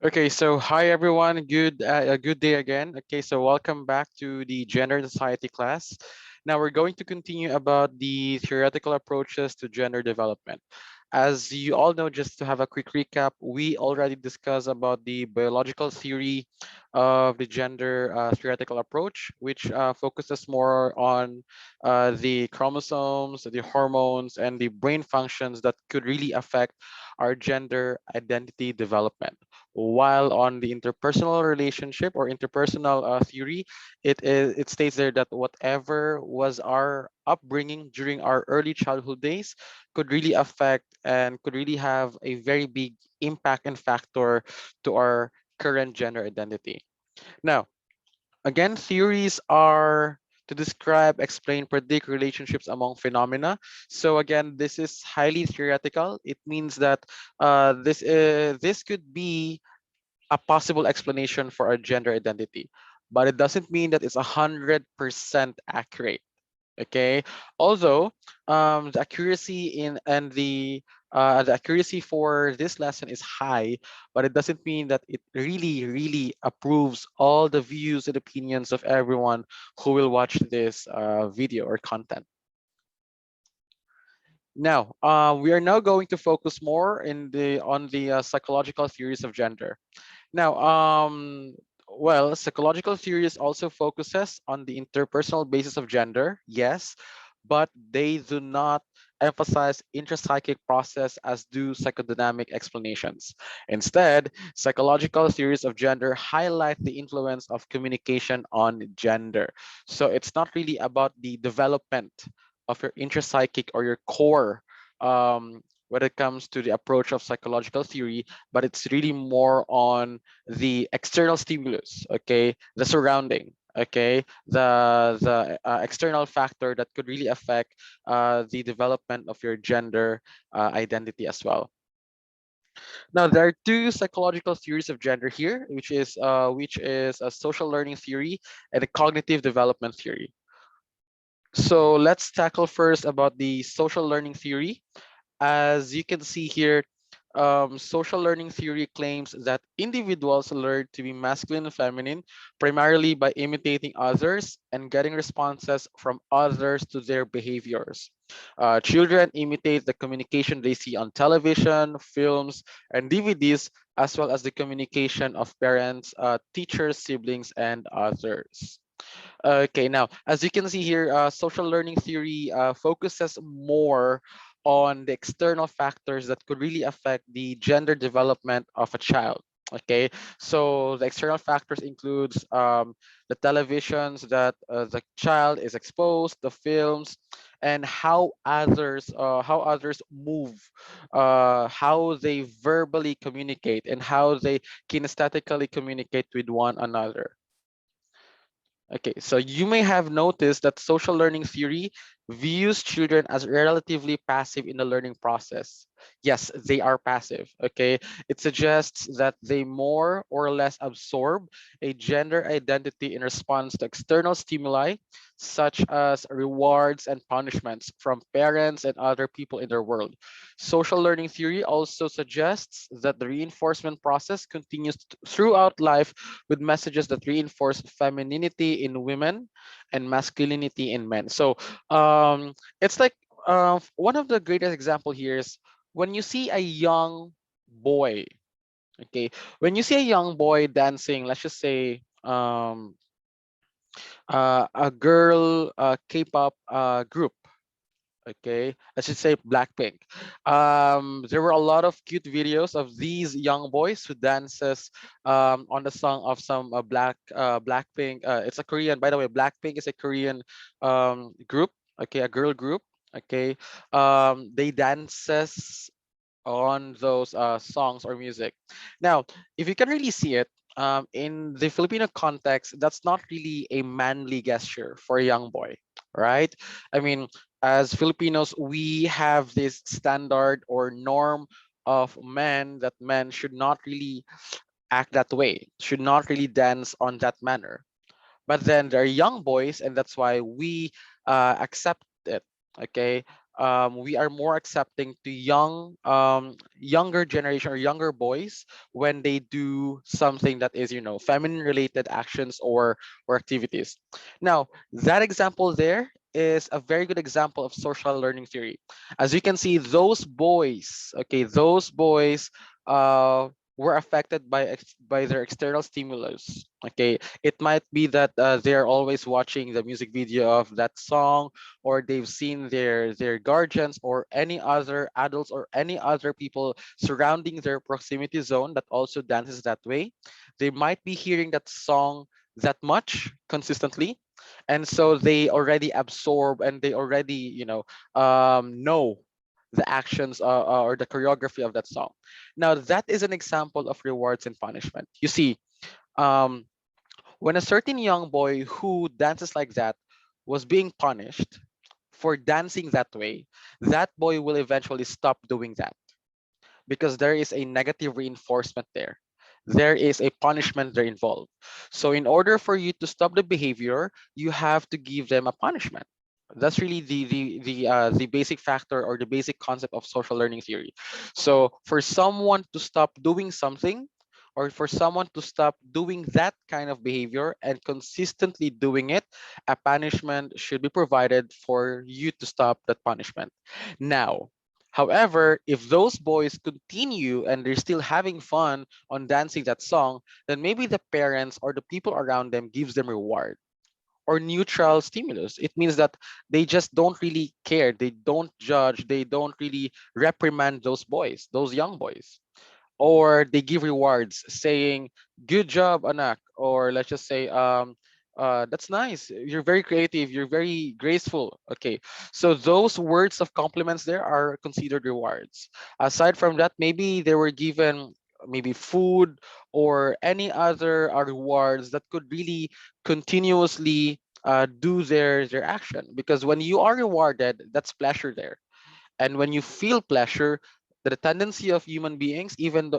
Okay, so hi everyone. Good day again. Okay, so welcome back to the Gender and Society class. Now we're going to continue about the theoretical approaches to gender development. As you all know, just to have a quick recap, we already discussed about the biological theory of the gender theoretical approach, which focuses more on the chromosomes, the hormones, and the brain functions that could really affect our gender identity development. While on the interpersonal relationship or interpersonal theory, it states there that whatever was our upbringing during our early childhood days could really affect and could really have a very big impact and factor to our current gender identity. Now, again, theories are to describe, explain, predict relationships among phenomena. So again, this is highly theoretical. It means that this could be a possible explanation for our gender identity, but it doesn't mean that it's 100% accurate. Okay, although the accuracy in and the accuracy for this lesson is high, but it doesn't mean that it really approves all the views and opinions of everyone who will watch this video or content. Now, we are now going to focus more on the psychological theories of gender. Now, well, psychological theories also focuses on the interpersonal basis of gender, yes, but they do not emphasize intrapsychic process as do psychodynamic explanations. Instead, psychological theories of gender highlight the influence of communication on gender. So it's not really about the development of your intrapsychic or your core when it comes to the approach of psychological theory, but it's really more on the external stimulus, okay, the surrounding, okay, the external factor that could really affect the development of your gender identity as well. Now there are two psychological theories of gender here, which is a social learning theory and a cognitive development theory. So let's tackle first about the social learning theory. As you can see here, social learning theory claims that individuals learn to be masculine and feminine primarily by imitating others and getting responses from others to their behaviors. Children imitate the communication they see on television, films, and DVDs, as well as the communication of parents, teachers, siblings, and others. Okay, now, as you can see here, social learning theory focuses more on the external factors that could really affect the gender development of a child. Okay, so the external factors includes the televisions that the child is exposed, the films, and how others move, how they verbally communicate, and how they kinesthetically communicate with one another. Okay, so you may have noticed that social learning theory views children as relatively passive in the learning process. Yes, they are passive, okay? It suggests that they more or less absorb a gender identity in response to external stimuli, such as rewards and punishments from parents and other people in their world. Social learning theory also suggests that the reinforcement process continues throughout life with messages that reinforce femininity in women and masculinity in men. So it's like one of the greatest example here is when you see a young boy, okay, when you see a young boy dancing, let's just say a girl K-pop group. Okay, I should say Blackpink. There were a lot of cute videos of these young boys who dances on the song of some Blackpink. It's a Korean, by the way. Blackpink is a Korean group. Okay, a girl group. Okay, they dances on those songs or music. Now, if you can really see it, in the Filipino context, that's not really a manly gesture for a young boy, right? I mean, as Filipinos, we have this standard or norm of men that men should not really act that way, should not really dance on that manner. But then there are young boys, and that's why we accept it. Okay. we are more accepting to younger generation or younger boys when they do something that is, feminine related actions or activities. Now, that example there is a very good example of social learning theory. As you can see, those boys uh, were affected by their external stimulus. Okay, it might be that they're always watching the music video of that song, or they've seen their guardians or any other adults or any other people surrounding their proximity zone that also dances that way. They might be hearing that song that much consistently, and so they already absorb and they already know the actions or the choreography of that song. Now that is an example of rewards and punishment. You see, um, when a certain young boy who dances like that was being punished for dancing that way, that boy will eventually stop doing that because there is a negative reinforcement there. There is a punishment there involved. So in order for you to stop the behavior, you have to give them a punishment. That's really the basic factor or the basic concept of social learning theory. So for someone to stop doing something, or for someone to stop doing that kind of behavior and consistently doing it, a punishment should be provided for you to stop that punishment. Now, however, if those boys continue and they're still having fun on dancing that song, then maybe the parents or the people around them gives them reward or neutral stimulus. It means that they just don't really care. They don't judge. They don't really reprimand those boys, those young boys, or they give rewards saying good job anak, or let's just say that's nice, you're very creative, you're very graceful. Okay, so those words of compliments there are considered rewards. Aside from that, maybe they were given maybe food or any other rewards that could really continuously do their action, because when you are rewarded, that's pleasure there. And when you feel pleasure, the tendency of human beings, even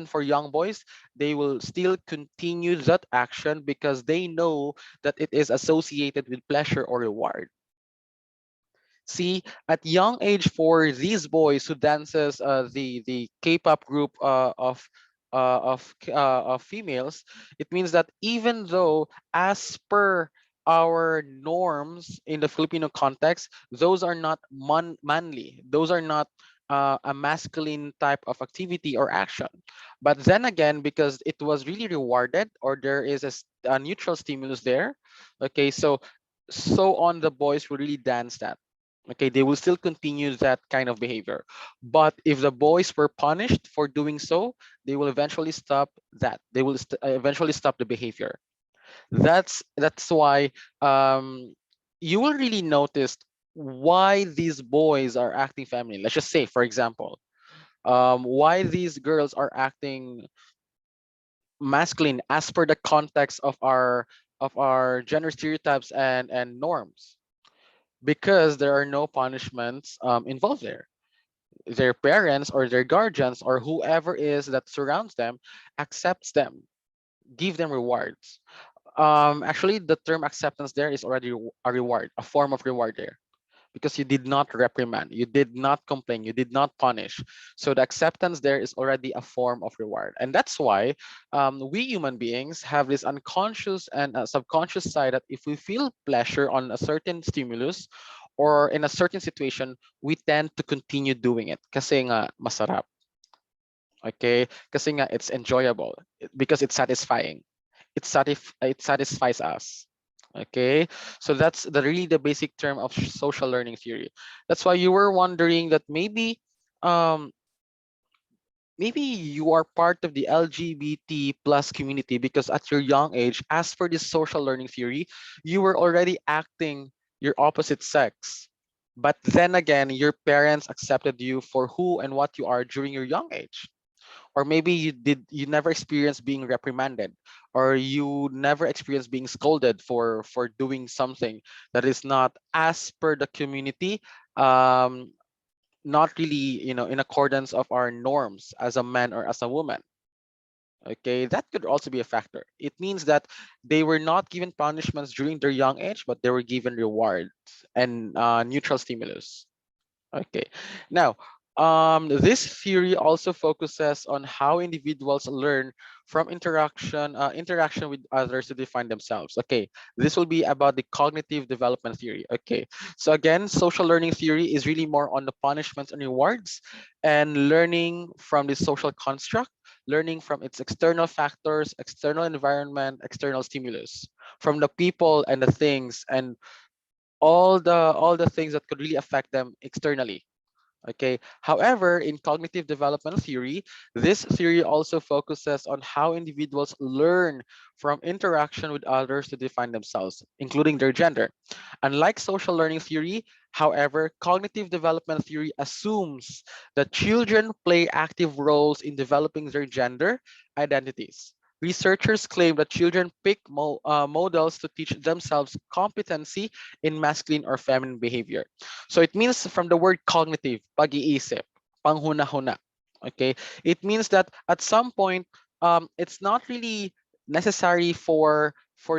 for young boys, they will still continue that action because they know that it is associated with pleasure or reward. See, at young age, for these boys who dances the K-pop group of females, it means that even though, as per our norms in the Filipino context, those are not manly. Those are not a masculine type of activity or action. But then again, because it was really rewarded, or there is a neutral stimulus there, okay, so on the boys will really dance that. Okay, they will still continue that kind of behavior. But if the boys were punished for doing so, they will eventually stop that. They will eventually stop the behavior. That's why you will really notice why these boys are acting feminine. Let's just say, for example, why these girls are acting masculine as per the context of our gender stereotypes and norms, because there are no punishments involved there. Their parents or their guardians or whoever is that surrounds them accepts them, give them rewards. Actually, the term acceptance there is already a reward, a form of reward there, because you did not reprimand, you did not complain, you did not punish. So the acceptance there is already a form of reward. And that's why we human beings have this unconscious and subconscious side that if we feel pleasure on a certain stimulus or in a certain situation, we tend to continue doing it kasi nga masarap. Okay, kasi nga it's enjoyable, because it's satisfying. It satisfies us. Okay, so that's really the basic term of social learning theory. That's why you were wondering that um maybe you are part of the LGBT plus community, because at your young age, as per this social learning theory, you were already acting your opposite sex. But then again, your parents accepted you for who and what you are during your young age. Or maybe you never experienced being reprimanded, or you never experienced being scolded for doing something that is not as per the community, um not really, in accordance of our norms as a man or as a woman. Okay, that could also be a factor. It means that they were not given punishments during their young age, but they were given rewards and neutral stimulus. Okay. Now, this theory also focuses on how individuals learn from interaction with others to define themselves. Okay, this will be about the cognitive development theory. Okay, so again, social learning theory is really more on the punishments and rewards, and learning from the social construct, learning from its external factors, external environment, external stimulus, from the people and the things and all the things that could really affect them externally. Okay. However, in cognitive development theory, this theory also focuses on how individuals learn from interaction with others to define themselves, including their gender. Unlike social learning theory, however, cognitive development theory assumes that children play active roles in developing their gender identities. Researchers claim that children pick models to teach themselves competency in masculine or feminine behavior. So it means from the word cognitive, pag-iisip, panghuna-huna. Okay, it means that at some point, it's not really necessary for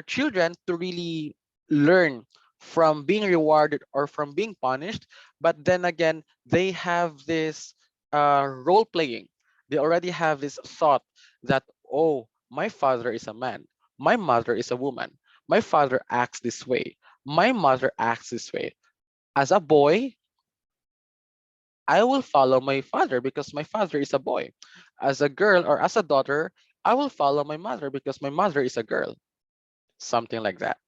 children to really learn from being rewarded or from being punished, but then again, they have this role playing. They already have this thought that, oh, my father is a man, my mother is a woman, my father acts this way, my mother acts this way. As a boy, I will follow my father because my father is a boy. As a girl or as a daughter, I will follow my mother because my mother is a girl. Something like that.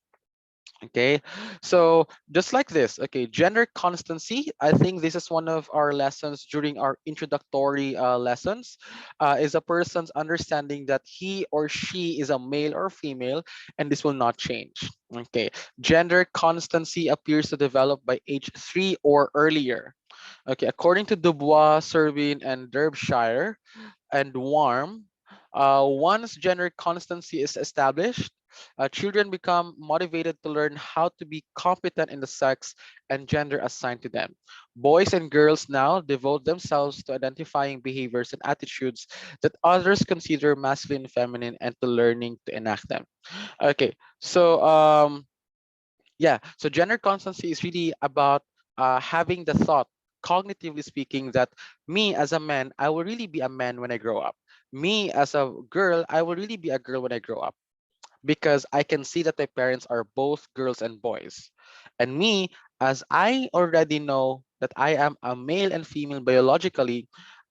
Okay, so just like this, okay, gender constancy. I think this is one of our lessons during our introductory lessons, is a person's understanding that he or she is a male or female, and this will not change. Okay, gender constancy appears to develop by age 3 or earlier. Okay, according to Dubois, Servin, and Derbyshire, and Warm, once gender constancy is established, children become motivated to learn how to be competent in the sex and gender assigned to them. Boys and girls now devote themselves to identifying behaviors and attitudes that others consider masculine and feminine and to learning to enact them. Okay, so yeah, so gender constancy is really about having the thought, cognitively speaking, that me as a man, I will really be a man when I grow up. Me as a girl, I will really be a girl when I grow up because I can see that my parents are both girls and boys. And me, as I already know that I am a male and female biologically,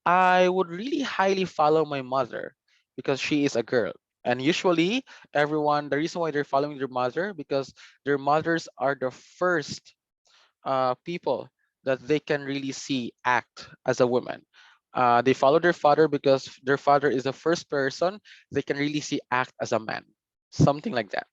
I would really highly follow my mother because she is a girl. And usually, everyone, the reason why they're following their mother because their mothers are the first people that they can really see act as a woman. They follow their father because their father is the first person they can really see act as a man, something like that.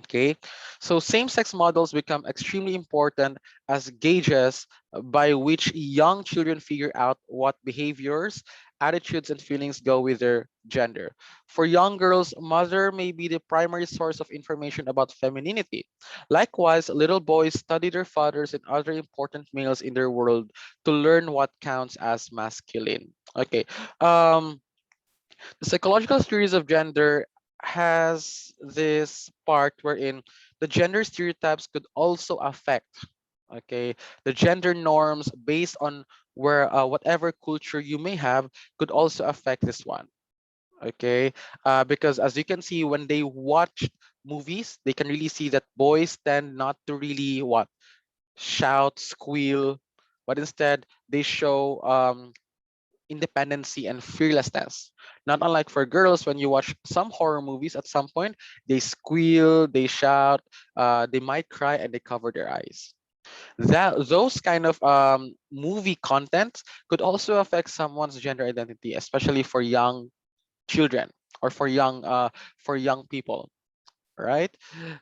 Okay, so same-sex models become extremely important as gauges by which young children figure out what behaviors, attitudes, and feelings go with their gender. For young girls, mother may be the primary source of information about femininity. Likewise, little boys study their fathers and other important males in their world to learn what counts as masculine. Okay, um, the psychological theories of gender has this part wherein the gender stereotypes could also affect, okay, the gender norms based on where whatever culture you may have could also affect this one. Okay, because as you can see when they watch movies, they can really see that boys tend not to really what shout, squeal, but instead they show independency and fearlessness. Not unlike for girls, when you watch some horror movies, at some point they squeal, they shout, they might cry, and they cover their eyes. That those kind of movie content could also affect someone's gender identity, especially for young children or for young people. Right?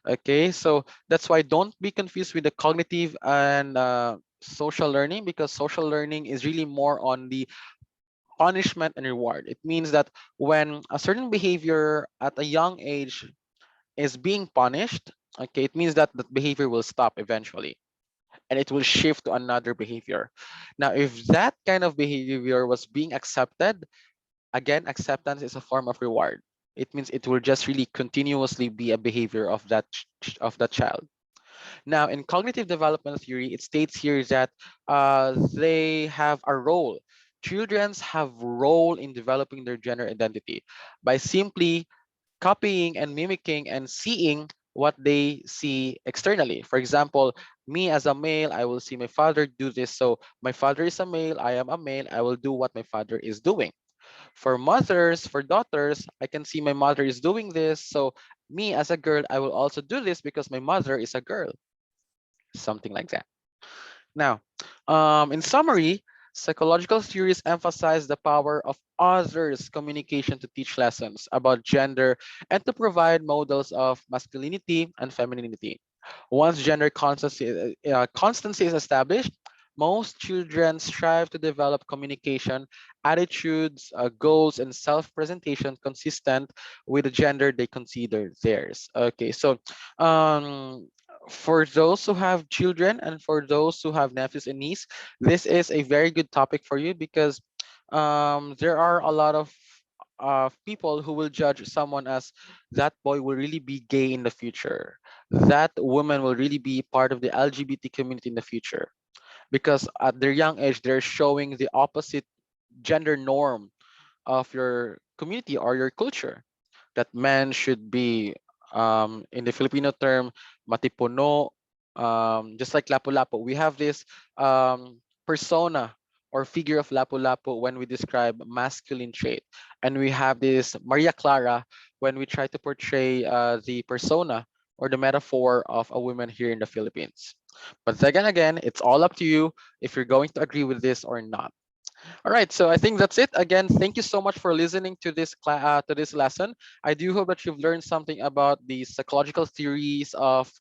Okay, so that's why don't be confused with the cognitive and social learning because social learning is really more on the punishment and reward. It means that when a certain behavior at a young age is being punished, okay, it means that that behavior will stop eventually and it will shift to another behavior. Now, if that kind of behavior was being accepted, again, acceptance is a form of reward. It means it will just really continuously be a behavior of that of that child. Now, in cognitive development theory, it states here that they have a role. Children have role in developing their gender identity by simply copying and mimicking and seeing what they see externally. For example, me as a male, I will see my father do this. So my father is a male, I am a male, I will do what my father is doing. For mothers, for daughters, I can see my mother is doing this. So me as a girl, I will also do this because my mother is a girl, something like that. Now, in summary, psychological theories emphasize the power of others' communication to teach lessons about gender and to provide models of masculinity and femininity. Once gender constancy is established, most children strive to develop communication, attitudes, goals, and self-presentation consistent with the gender they consider theirs. Okay, so um, for those who have children and for those who have nephews and nieces, this is a very good topic for you because there are a lot of people who will judge someone as that boy will really be gay in the future. That woman will really be part of the LGBT community in the future because at their young age, they're showing the opposite gender norm of your community or your culture, that men should be in the Filipino term matipuno, just like lapu-lapu. We have this persona or figure of lapu-lapu when we describe masculine trait, and we have this Maria Clara when we try to portray the persona or the metaphor of a woman here in the Philippines. But again, it's all up to you if you're going to agree with this or not. All right, so I think that's it. Again, thank you so much for listening to to this lesson. I do hope that you've learned something about the psychological theories of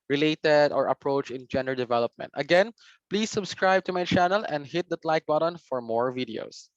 related or approach in gender development. Again, please subscribe to my channel and hit that like button for more videos.